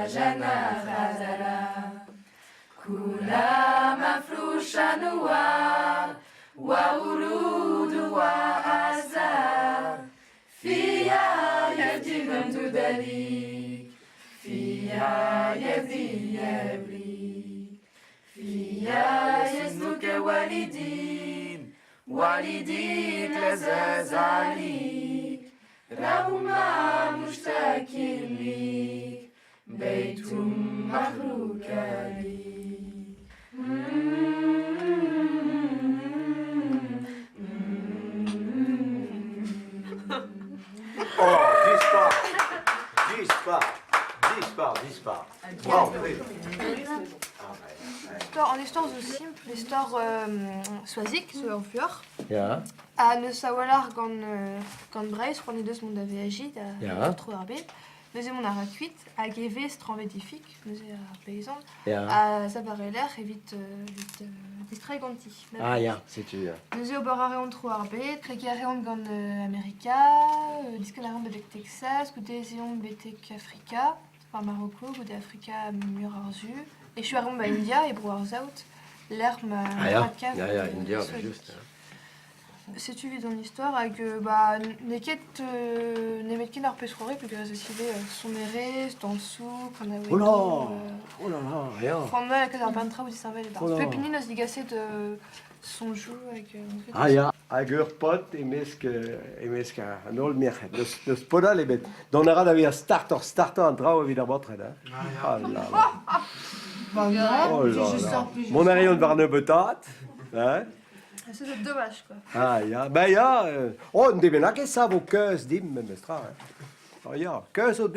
jana razala. Kula maflusha noa, wa urudu wa asa. Fia yevdi mendudali, fia yevdi yebli. Fia yesnuke walidin, walidin lezazali. Rauma mushtakili, beitum mahlukali. Oh, dispar. Wow, oui. En histoire zo simple, l'histoire soazik, zo ur vuur. Ja, A neus a walar gant Breizh, c'hoant eus mont da veajid, Ja. tro ar bet. Neus eo mont a rakuit, hag evez tranvedifik, neus eo ar pezan, ja. a zabareler evit distrai ganti. Ah ja, setu. Neus eo bor a reont tro ar bet, treki a reont gant Amerika, disken a reont betek Texas, goude ezeon betek Afrika, par Marocco, goude Afrika mur ar zu, e chu a reont ba India, e bro ar zaout, l'er ma Ah ja, radkav, ja, ja, India, soazik. just. Ja. C'est-tu vis dans l'histoire avec neket nemet ken ar pesroare plus grâce à civé son méré, dans sou, qu'on a Oh là, rien. Quand a que un tra ou dis savel Oh là. Pépini nos digassé de son joue avec Ah ja. Hag ur pot emesk an ol merchet. Deus podal ebet. Don a rad a starter an drao evit ar botred. Ah là là. Oh là là. Mon a reont war neubetat. c'est dommage quoi. Ah ja, ben ja. Oh, on devenait que ça vos keus dim, mestra. Oh ja, keus o